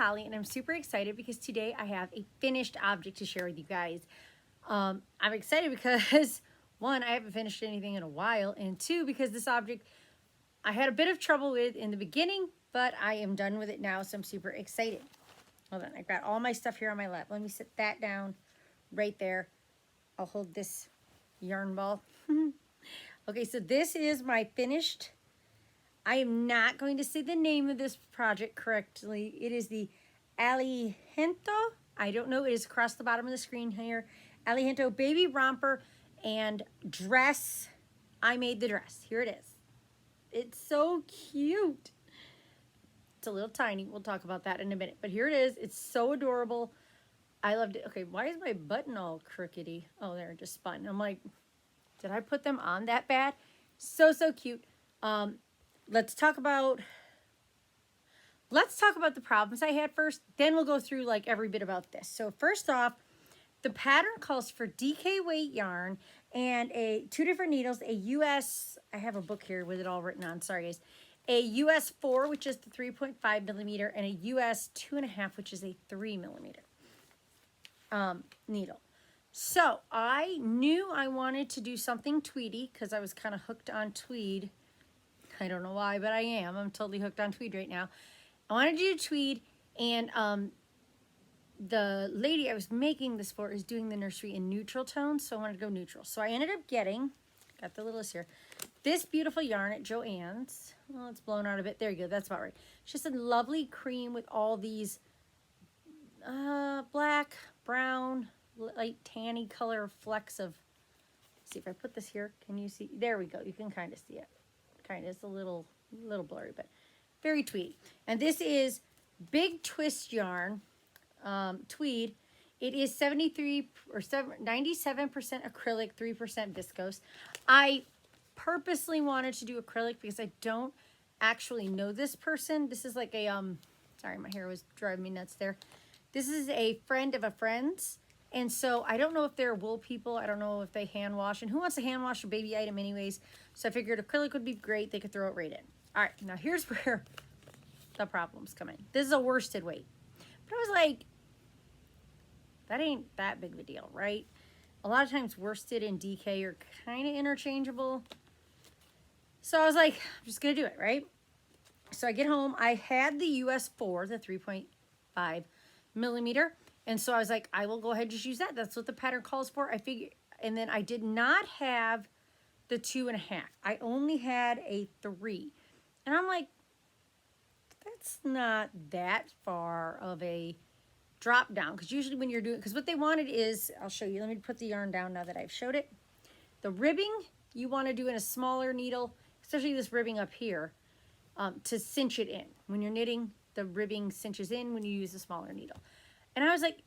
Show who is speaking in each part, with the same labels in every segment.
Speaker 1: Holly, and I'm super excited because today I have a finished object to share with you guys. I'm excited because, one, I haven't finished anything in a while, and two, because this object I had a bit of trouble with in the beginning, but I am done with it now, so I'm super excited. Hold on, I've got all my stuff here on my lap. Let me set that down right there. I'll hold this yarn ball. Okay, so this is my finished. I am not going to say the name of this project correctly. It is the Alentejo. I don't know. It is across the bottom of the screen here. Alentejo baby romper and dress. I made the dress. Here it is. It's so cute. It's a little tiny. We'll talk about that in a minute. But here it is. It's so adorable. I loved it. Okay, why is my button all crookedy? Oh, there, it just spun. I'm like, did I put them on that bad? So cute. Let's talk about the problems I had first. Then we'll go through like every bit about this. So first off, the pattern calls for DK weight yarn and two different needles, a US, I have a book here with it all written on, sorry guys, a US 4, which is the 3.5 millimeter, and a US 2.5, which is a 3 millimeter needle. So I knew I wanted to do something tweedy because I was kind of hooked on tweed. I don't know why, but I am. I'm totally hooked on tweed right now. I wanted to do tweed, and the lady I was making this for is doing the nursery in neutral tones, so I wanted to go neutral. So I ended up getting, got the little list here, this beautiful yarn at Joann's. Well, it's blown out a bit. There you go. That's about right. It's just a lovely cream with all these black, brown, light tanny color flecks of, let's see if I put this here. Can you see? There we go. You can kind of see it. Kind of, it's a little blurry, but very tweedy. And this is big twist yarn, tweed. It is 97% acrylic, 3% viscose. I purposely wanted to do acrylic because I don't actually know this person. This is like a sorry, my hair was driving me nuts there. This is a friend of a friend's. And so I don't know if they're wool people. I don't know if they hand wash. And who wants to hand wash a baby item anyways? So I figured acrylic would be great. They could throw it right in. All right, now here's where the problems come in. This is a worsted weight. But I was like, that ain't that big of a deal, right? A lot of times worsted and DK are kind of interchangeable. So I was like, I'm just going to do it, right? So I get home. I had the US 4, the 3.5 millimeter. And so I was like, I will go ahead and just use that. That's what the pattern calls for. I figured, and then I did not have the 2.5. I only had a 3. And I'm like, that's not that far of a drop down. Because usually when you're doing, because what they wanted is, I'll show you. Let me put the yarn down now that I've showed it. The ribbing, you want to do in a smaller needle, especially this ribbing up here, to cinch it in. When you're knitting, the ribbing cinches in when you use a smaller needle. And I was like,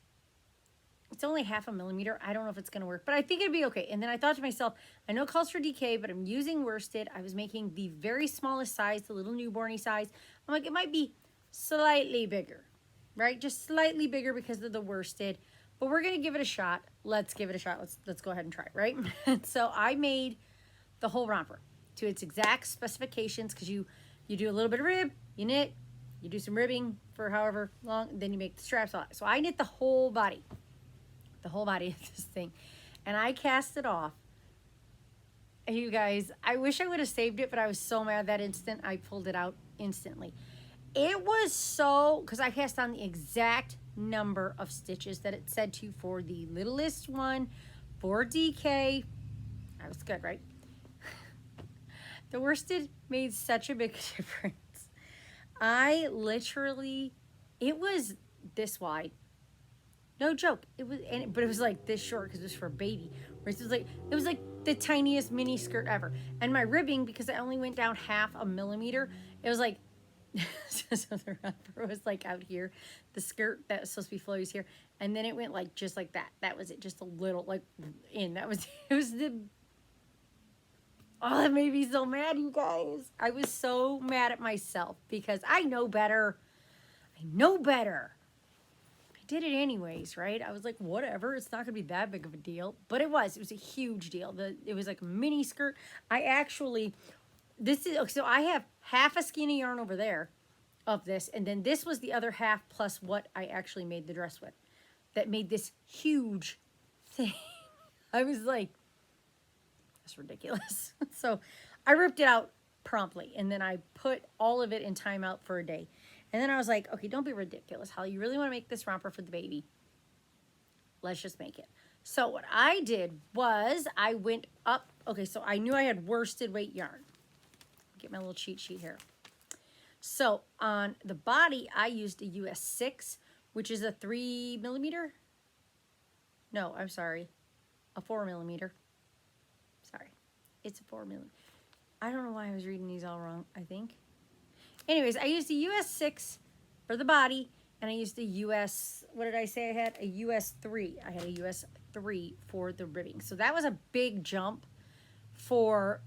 Speaker 1: it's only 0.5 millimeter. I don't know if it's going to work, but I think it'd be okay. And then I thought to myself, I know it calls for DK, but I'm using worsted. I was making the very smallest size, the little newborny size. I'm like, it might be slightly bigger, right? Just slightly bigger because of the worsted, but we're going to give it a shot. Let's give it a shot. Let's go ahead and try, right? And so I made the whole romper to its exact specifications because you do a little bit of rib, you knit, you do some ribbing for however long, then you make the straps on it. So I knit the whole body of this thing. And I cast it off. And you guys, I wish I would have saved it, but I was so mad that instant. I pulled it out instantly. It was so, because I cast on the exact number of stitches that it said to for the littlest one, for DK. That was good, right? The worsted made such a big difference. I literally, it was this wide. No joke. It was, but it was like this short because it was for a baby. Whereas it was like the tiniest mini skirt ever. And my ribbing, because I only went down 0.5 millimeter, it was like, so the romper was like out here. The skirt that was supposed to be flowy was here. And then it went like, just like that. That was it. Just a little like in. That was, it was the, oh, that made me so mad, you guys. I was so mad at myself because I know better. I know better. I did it anyways, right? I was like, whatever. It's not going to be that big of a deal. But it was. It was a huge deal. It was like a mini skirt. I actually, so I have half a skein of yarn over there. of this. And then this was the other half plus what I actually made the dress with. That made this huge thing. I was like, that's ridiculous. So I ripped it out promptly. And then I put all of it in timeout for a day. And then I was like, okay, don't be ridiculous, Holly. You really want to make this romper for the baby? Let's just make it. So what I did was I went up. Okay, so I knew I had worsted weight yarn. Get my little cheat sheet here. So on the body, I used a US 6, which is a 3 millimeter. No, I'm sorry, a 4 millimeter. Sorry, it's a 4 millimeter. I don't know why I was reading these all wrong, I think. Anyways, I used a US 6 for the body, and I used a US, what did I say I had? A US 3. I had a US 3 for the ribbing. So that was a big jump for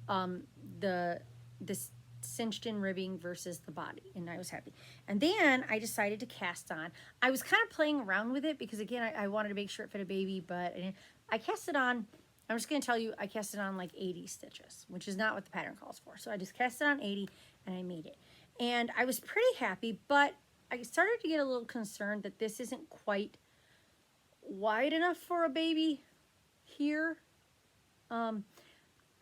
Speaker 1: this cinched in ribbing versus the body, and I was happy. And then I decided to cast on. I was kind of playing around with it because, again, I wanted to make sure it fit a baby, but I cast it on. I'm just going to tell you, I cast it on like 80 stitches, which is not what the pattern calls for. So I just cast it on 80, and I made it. And I was pretty happy, but I started to get a little concerned that this isn't quite wide enough for a baby here.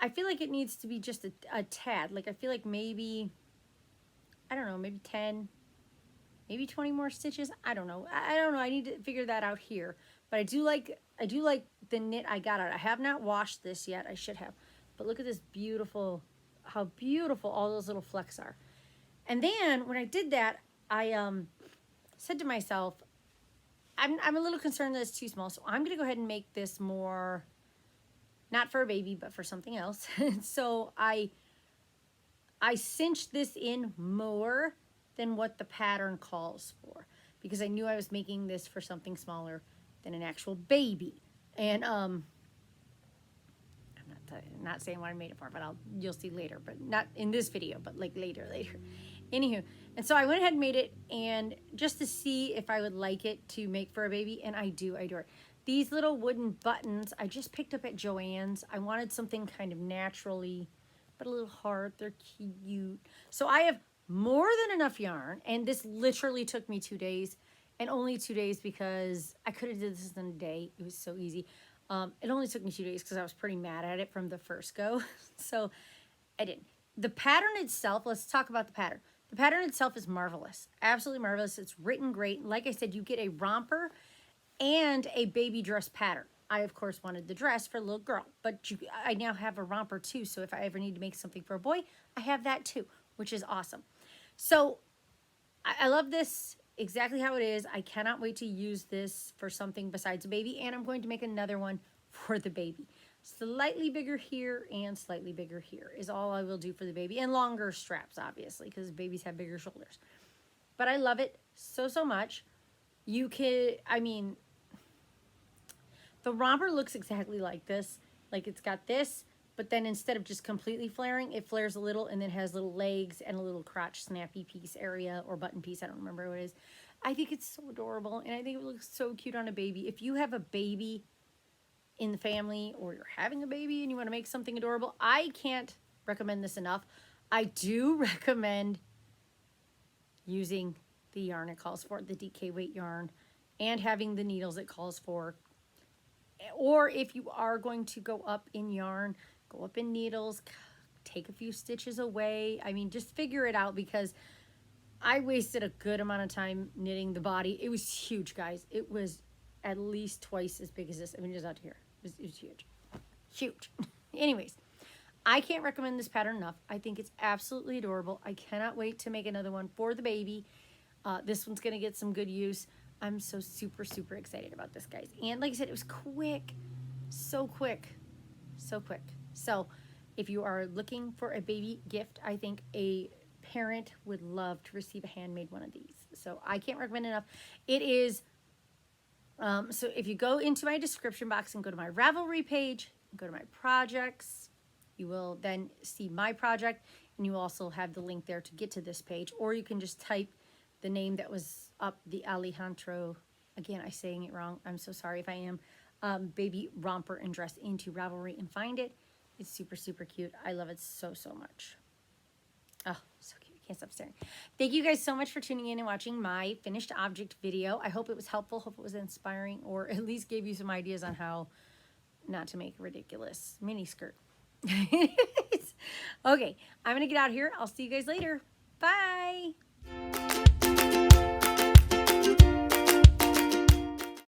Speaker 1: I feel like it needs to be just a tad. Like, I feel like maybe, I don't know, maybe 10, maybe 20 more stitches. I don't know. I don't know. I need to figure that out here. But I do like the knit I got out. I have not washed this yet. I should have. But look at this beautiful, how beautiful all those little flecks are. And then when I did that, I said to myself, I'm a little concerned that it's too small. So I'm going to go ahead and make this more, not for a baby, but for something else. So I cinched this in more than what the pattern calls for, because I knew I was making this for something smaller than an actual baby. And I'm not saying what I made it for, but you'll see later, but not in this video, but like later. Anywho, and so I went ahead and made it, and just to see if I would like it to make for a baby, and I do, I adore it. These little wooden buttons I just picked up at Joann's. I wanted something kind of naturally, but a little hard. They're cute. So I have more than enough yarn, and this literally took me 2 days, and only 2 days because I could have did this in a day. It was so easy. It only took me 2 days because I was pretty mad at it from the first go. So I didn't. The pattern itself, let's talk about the pattern. The pattern itself is marvelous. Absolutely marvelous. It's written great. Like I said, you get a romper and a baby dress pattern. I, of course, wanted the dress for a little girl, but I now have a romper too. So if I ever need to make something for a boy, I have that too, which is awesome. So I love this exactly how it is. I cannot wait to use this for something besides a baby, and I'm going to make another one for the baby. Slightly bigger here and slightly bigger here is all I will do for the baby, and longer straps, obviously, because babies have bigger shoulders. But I love it so, so much. You can, I mean, the romper looks exactly like this. Like, it's got this, but then instead of just completely flaring, it flares a little and then has little legs and a little crotch snappy piece area or button piece. I don't remember what it is. I think it's so adorable, and I think it looks so cute on a baby. If you have a baby in the family, or you're having a baby and you want to make something adorable, I can't recommend this enough. I do recommend using the yarn it calls for, the DK weight yarn, and having the needles it calls for. Or if you are going to go up in yarn, go up in needles, take a few stitches away. I mean, just figure it out, because I wasted a good amount of time knitting the body. It was huge, guys. It was at least twice as big as this. I mean, just out here. It was huge. Huge. Anyways, I can't recommend this pattern enough. I think it's absolutely adorable. I cannot wait to make another one for the baby. This one's going to get some good use. I'm so super, super excited about this, guys. And like I said, it was quick. So quick. So quick. So if you are looking for a baby gift, I think a parent would love to receive a handmade one of these. So I can't recommend enough. It is... so if you go into my description box and go to my Ravelry page, go to my projects, you will then see my project, and you also have the link there to get to this page, or you can just type the name that was up, the Alentejo, again, I'm saying it wrong, I'm so sorry if I am, baby romper and dress into Ravelry and find it. It's super, super cute. I love it so, so much. Oh, so cute. Can't stop staring. Thank you guys so much for tuning in and watching my finished object video. I hope it was helpful. Hope it was inspiring, or at least gave you some ideas on how not to make a ridiculous mini skirt. Okay, I'm going to get out of here. I'll see you guys later. Bye.